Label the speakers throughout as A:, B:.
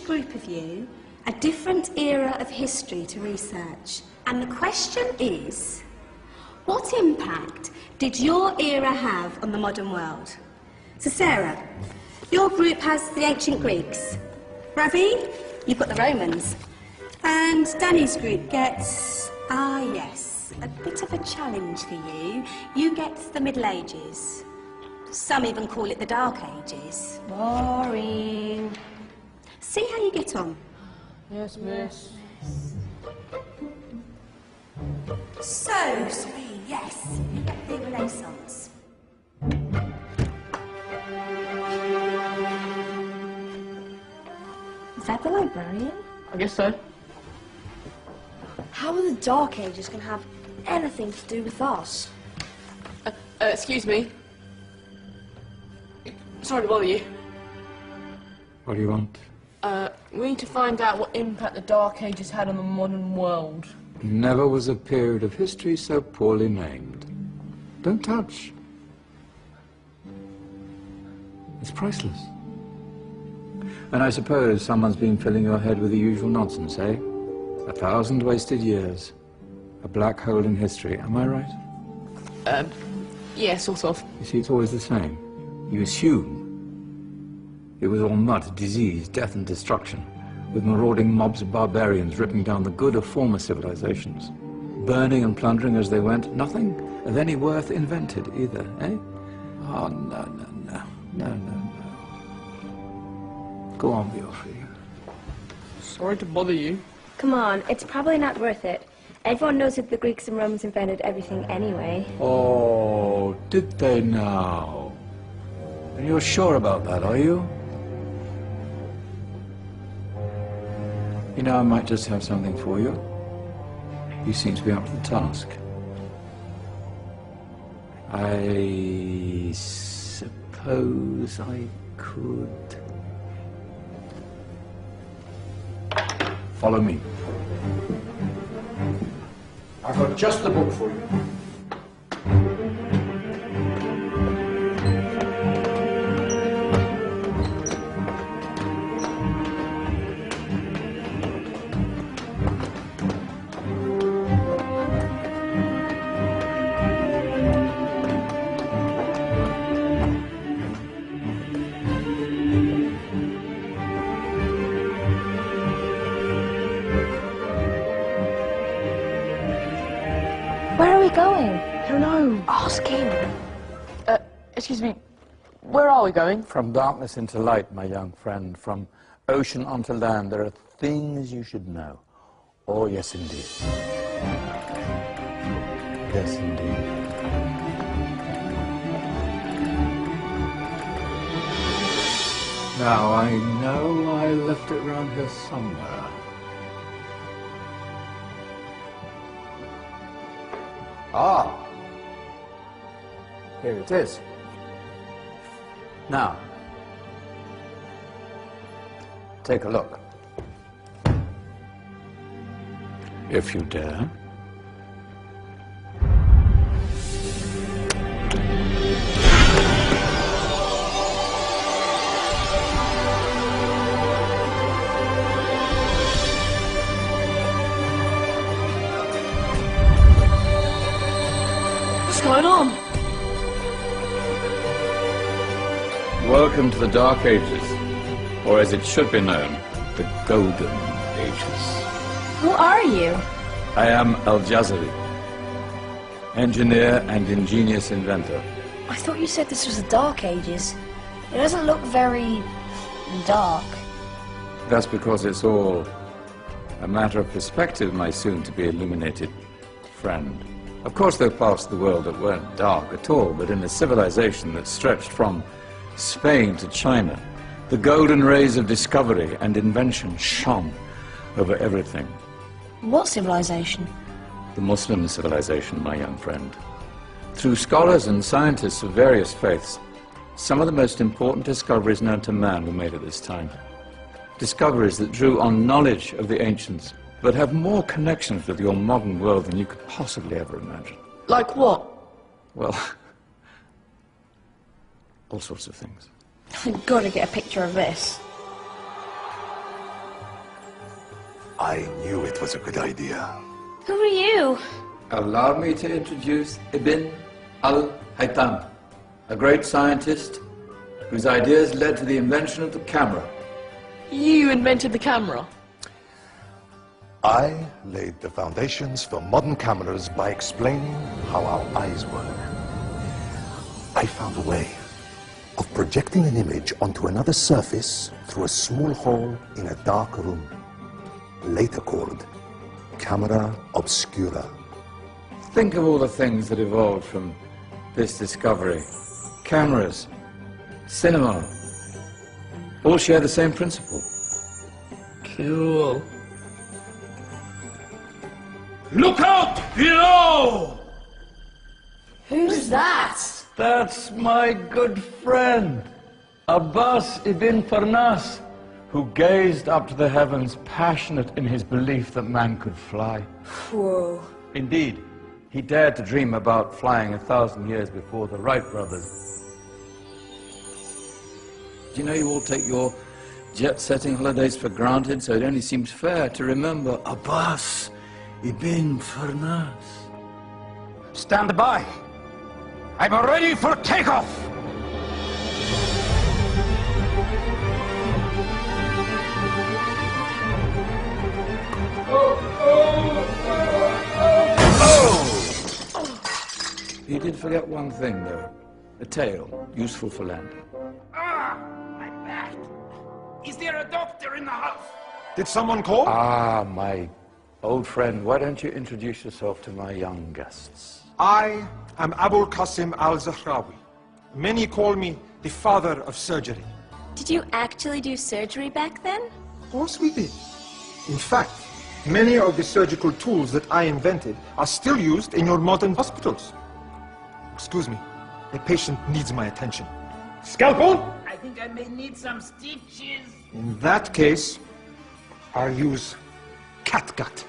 A: each group of you a different era of history to research. And the question is, what impact did your era have on the modern world? So Sarah, your group has the ancient Greeks. Ravi, you've got the Romans. And Danny's group gets, yes, a bit of a challenge for you. You get the Middle Ages. Some even call it the Dark Ages. Boring. See how you get on.
B: Yes, miss.
A: So, sweet, yes, you get the Renaissance.
C: Is that the librarian?
B: I guess so.
C: How are the Dark Ages going to have anything to do with us?
B: Excuse me. Sorry to bother you.
D: What do you want?
B: We need to find out what impact the Dark Ages had on the modern world.
D: Never was a period of history so poorly named. Don't touch. It's priceless. And I suppose someone's been filling your head with the usual nonsense, eh? 1,000 wasted years. A black hole in history, am I right?
B: Yeah, sort of.
D: You see, it's always the same. You assume it was all mud, disease, death and destruction, with marauding mobs of barbarians ripping down the good of former civilizations, burning and plundering as they went. Nothing of any worth invented either, eh? Oh, no. Go on, Beatrice.
B: Sorry to bother you.
C: Come on, it's probably not worth it. Everyone knows that the Greeks and Romans invented everything anyway.
D: Oh, did they now? And you're sure about that, are you? You know, I might just have something for you. You seem to be up to the task. I suppose I could... Follow me. I've got just the book for you.
C: Where are we going? I don't know. Ask him.
B: Excuse me. Where are we going?
D: From darkness into light, my young friend. From ocean onto land, there are things you should know. Oh, yes, indeed. Yes, indeed. Now, I know I left it around here somewhere. Ah, here it is. Now, take a look. If you dare.
B: What's going on?
D: Welcome to the Dark Ages, or as it should be known, the Golden Ages.
C: Who are you?
D: I am Al-Jazari, engineer and ingenious inventor.
C: I thought you said this was the Dark Ages. It doesn't look very dark.
D: That's because it's all a matter of perspective, my soon-to-be illuminated friend. Of course, there are parts of the world that weren't dark at all, but in a civilization that stretched from Spain to China, the golden rays of discovery and invention shone over everything.
C: What civilization?
D: The Muslim civilization, my young friend. Through scholars and scientists of various faiths, some of the most important discoveries known to man were made at this time. Discoveries that drew on knowledge of the ancients, but have more connections with your modern world than you could possibly ever imagine.
B: Like what?
D: Well, all sorts of things.
C: I've got to get a picture of this.
E: I knew it was a good idea.
C: Who are you?
D: Allow me to introduce Ibn al-Haytham, a great scientist whose ideas led to the invention of the camera.
B: You invented the camera?
E: I laid the foundations for modern cameras by explaining how our eyes work. I found a way of projecting an image onto another surface through a small hole in a dark room, later called camera obscura.
D: Think of all the things that evolved from this discovery. Cameras, cinema, all share the same principle.
B: Cool.
F: Look out below!
B: Who's that?
D: That's my good friend, Abbas ibn Farnas, who gazed up to the heavens, passionate in his belief that man could fly.
A: Whoa.
D: Indeed, he dared to dream about flying 1,000 years before the Wright brothers. Do you know you all take your jet-setting holidays for granted, so it only seems fair to remember Abbas ibn Farnas.
F: Stand by. I'm ready for takeoff.
D: You did forget one thing, though. A tail, useful for landing.
F: Ah, my back. Is there a doctor in the house? Did someone call?
D: Ah, my old friend, why don't you introduce yourself to my young guests?
G: I am Abul Qasim al-Zahrawi. Many call me the father of surgery.
C: Did you actually do surgery back then?
G: Of course we did. In fact, many of the surgical tools that I invented are still used in your modern hospitals. Excuse me, a patient needs my attention.
F: Scalpel? I think I may need some stitches.
G: In that case, I'll use catgut.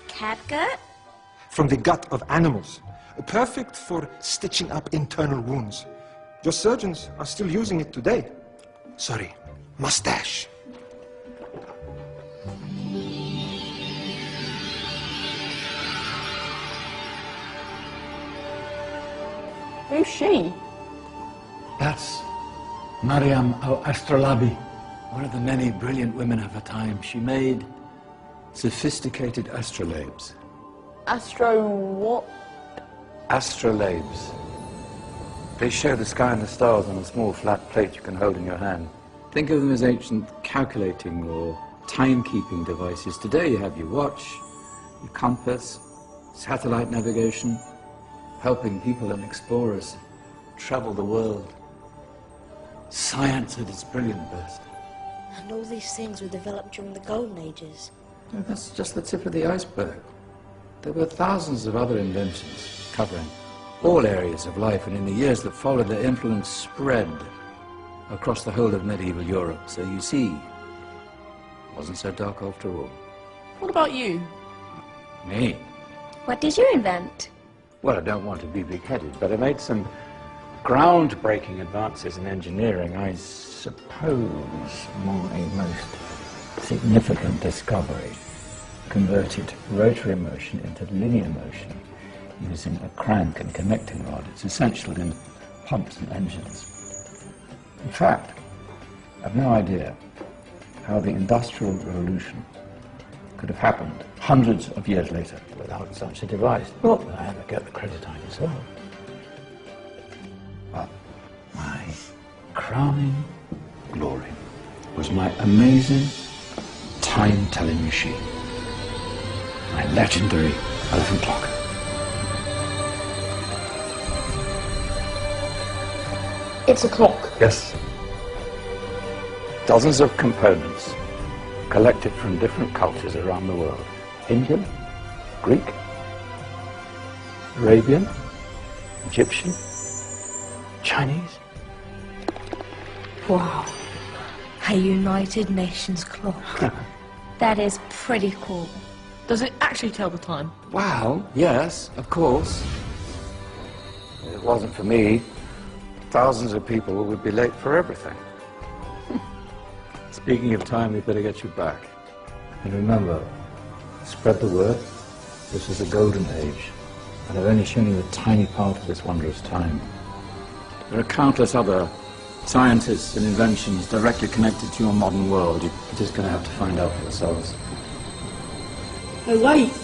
C: Catgut?
G: From the gut of animals. Perfect for stitching up internal wounds. Your surgeons are still using it today. Sorry, mustache.
B: Who's she?
D: That's Maryam al-Astrolabi, one of the many brilliant women of her time. She made sophisticated astrolabes.
B: Astro what?
D: Astrolabes. They show the sky and the stars on a small flat plate you can hold in your hand. Think of them as ancient calculating or timekeeping devices. Today you have your watch, your compass, satellite navigation, helping people and explorers travel the world. Science at its brilliant best.
H: And all these things were developed during the Golden Ages.
D: No, that's just the tip of the iceberg. There were thousands of other inventions covering all areas of life, and in the years that followed, their influence spread across the whole of medieval Europe. So you see, it wasn't so dark after all.
B: What about you?
D: Me?
C: What did you invent?
D: Well, I don't want to be big-headed, but I made some groundbreaking advances in engineering. I suppose my most significant discovery converted rotary motion into linear motion using a crank and connecting rod. It's essential in pumps and engines. In fact, I've no idea how the Industrial Revolution could have happened hundreds of years later without such a device. Not that I ever get the credit I deserve. But my crowning glory was my amazing time-telling machine, my legendary elephant clock.
B: It's a clock.
D: Yes. Dozens of components collected from different cultures around the world. Indian, Greek, Arabian, Egyptian, Chinese.
H: Wow. A United Nations clock.
C: That is pretty cool.
B: Does it actually tell the time?
D: Well, yes, of course. If it wasn't for me, thousands of people would be late for everything. Speaking of time, we'd better get you back. And remember, Spread the word. This is the golden age, and I've only shown you a tiny part of this wondrous time. There are countless other scientists and inventions directly connected to your modern world. You're just going to have to find out for yourselves.
B: Oh, wait!